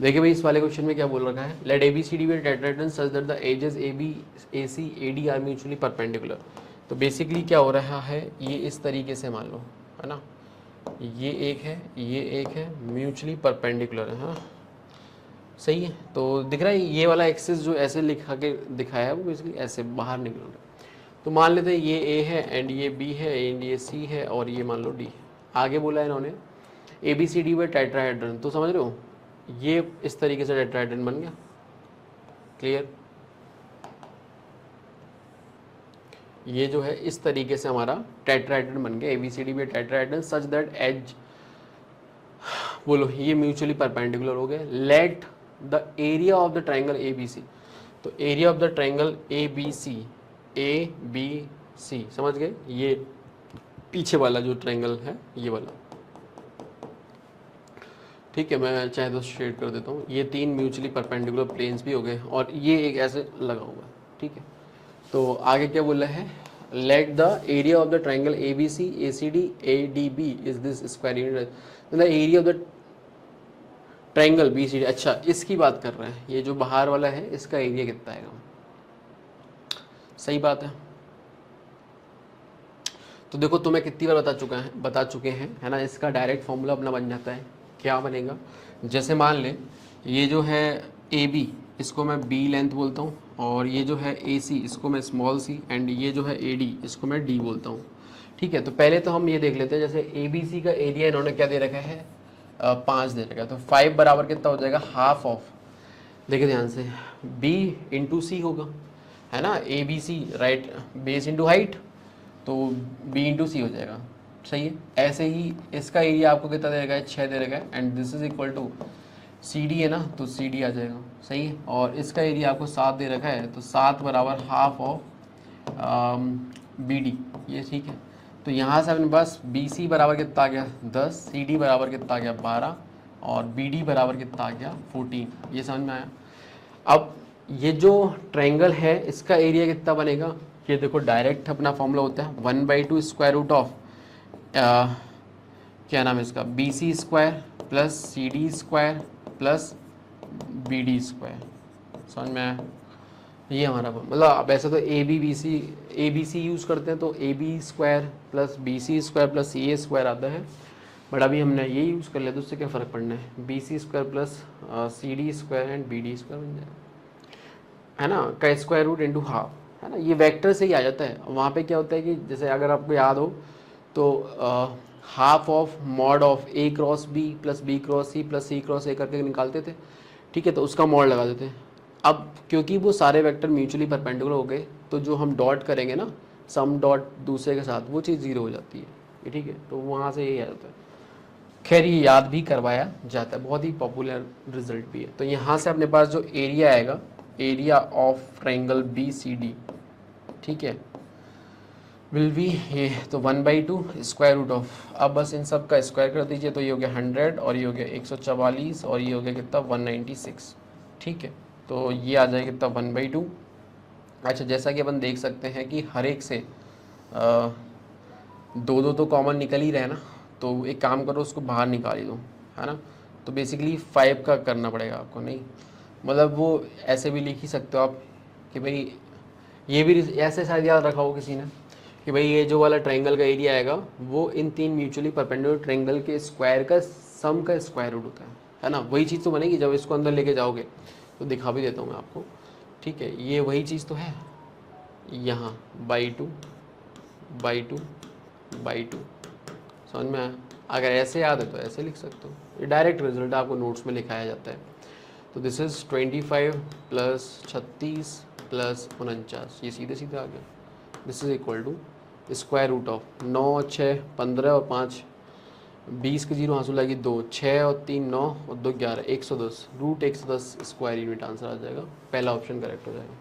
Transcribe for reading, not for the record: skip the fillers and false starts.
देखिए भाई इस वाले क्वेश्चन में क्या बोल रखा है, let ABCD be tetrahedron such that the edges AB AC AD are mutually perpendicular. तो बेसिकली क्या हो रहा है, ये इस तरीके से मान लो, है ना, ये एक है, ये एक है, म्यूचुअली परपेंडिकुलर है, हाँ सही है। तो दिख रहा है ये वाला एक्सिस जो ऐसे लिखा के दिखाया है वो बेसिकली ऐसे बाहर निकल रहा है। तो मान लेते हैं ये A है एंड ये B है एंड ये C है और ये मान लो D। आगे बोला है इन्होंने ABCD व टेट्राहेड्रन, तो समझ रहे हो ये इस तरीके से टेट्राहेड्रन बन गया। क्लियर, ये जो है इस तरीके से हमारा टेट्राहेड्रन बन गया ABCD व टेट्राहेड्रन सच दैट एज, बोलो ये म्यूचुअली परपेंडिकुलर हो गए। Let the area of the triangle ABC, तो area of the triangle ABC ABC समझ गए, ये पीछे वाला जो ट्राइंगल है ये वाला, ठीक है। मैं चाहे तो शेड कर देता हूँ, ये तीन म्यूचुअली परपेंडिकुलर प्लेन्स भी हो गए और ये एक ऐसे लगा हुआ है, ठीक है। तो आगे क्या बोला है, let the area of the triangle ABC ACD ADB is this square unit, the area of the triangle BCD। अच्छा इसकी बात कर रहे हैं, ये जो बाहर वाला है इसका एरिया कितना आएगा, सही बात है। तो देखो तुम्हें कितनी बार बता चुके हैं, है ना। इसका डायरेक्ट फॉर्मूला अपना बन जाता है, क्या बनेगा, जैसे मान ले ये जो है AB इसको मैं B लेंथ बोलता हूँ और ये जो है AC इसको मैं स्मॉल c एंड ये जो है AD इसको मैं D बोलता हूँ, ठीक है। तो पहले तो हम ये देख लेते हैं, जैसे ABC का एरिया इन्होंने क्या दे रखा है, 5 दे रखा है, तो 5 बराबर कितना हो जाएगा, हाफ ऑफ, देखिए ध्यान से, B इंटू C होगा, है ना, ABC right, base into height, तो B इंटू C हो जाएगा, सही है। ऐसे ही इसका एरिया आपको कितना दे रखा है, 6 दे रखा है and this is equal to CD है ना, तो CD आ जाएगा, सही है। और इसका एरिया आपको 7 दे रखा है, तो 7 बराबर हाफ ऑफ BD, ये ठीक है। तो यहाँ से अपने पास BC बराबर कितना आ गया 10, CD बराबर कितना आ गया 12 और BD बराबर कितना आ गया 14, ये समझ में आया। अब ये जो ट्रायंगल है इसका एरिया कितना बनेगा, ये देखो डायरेक्ट अपना फॉर्मूला होता है 1/2 स्क्वायर रूट ऑफ क्या नाम है इसका, BC square plus CD square plus BD square, समझ में आया। ये हमारा मतलब वैसे तो ABC यूज़ करते हैं, तो AB square plus BC square plus CA square आता है, बट अभी हमने ये यूज़ कर लिया, तो उससे क्या फ़र्क पड़ना है, BC square plus CD square and BD square बन जाएगा, है ना, का स्क्वायर रूट इंटू हाफ, है ना। ये वेक्टर से ही आ जाता है। वहाँ पे क्या होता है कि जैसे अगर आपको याद हो तो half of mod of A cross B plus B cross C plus C cross A करके निकालते थे, ठीक है, तो उसका मॉड लगा देते हैं। अब क्योंकि वो सारे वेक्टर म्यूचुअली परपेंडिकुलर हो गए, तो जो हम डॉट करेंगे ना, सम डॉट दूसरे के साथ, वो चीज़ जीरो हो जाती है, ये ठीक है। तो वहाँ से यही आ जाता है। खैर ये याद भी करवाया जाता है, बहुत ही पॉपुलर रिजल्ट भी है। तो यहाँ से अपने पास जो एरिया आएगा, एरिया ऑफ ट्रायंगल BCD, ठीक है, विल बी ये तो 1/2 स्क्वायर रूट ऑफ, अब बस इन सब का स्क्वायर कर दीजिए, तो ये हो गया 100 और ये हो गया 144 और ये हो गया कितना 196, ठीक है। तो ये आ जाएगा कितना 1/2। अच्छा जैसा कि अपन देख सकते हैं कि हर एक से दो दो तो कॉमन निकल ही रहे ना, तो एक काम करो उसको बाहर निकाल ही दो, है ना। तो बेसिकली 5 का करना पड़ेगा आपको, नहीं मतलब वो ऐसे भी लिख ही सकते हो आप कि भाई, ये भी ऐसे शायद याद रखा हो किसी ने कि भाई ये जो वाला ट्रायंगल का एरिया आएगा वो इन तीन म्यूचुअली परपेंडिकुलर ट्रायंगल के स्क्वायर का सम का स्क्वायर रूट होता है ना। वही चीज़ तो बनेगी जब इसको अंदर लेके जाओगे, तो दिखा भी देता हूँ मैं आपको, ठीक है। ये वही चीज़ तो है, यहाँ बाई टू समझ में आया। अगर ऐसे याद है तो ऐसे लिख सकते हो, ये डायरेक्ट रिजल्ट आपको नोट्स में लिखाया जाता है। तो दिस इज़ 25 प्लस 36 प्लस 49, ये सीधे सीधे आ गया। This is equal to square root of 9 6 15 और 5 20 के जीरो हासिल आएगी 2, 6 और 3 9 और 2 11, 110 रूट 110 स्क्वायर यूनिट आंसर आ जाएगा। पहला ऑप्शन करेक्ट हो जाएगा।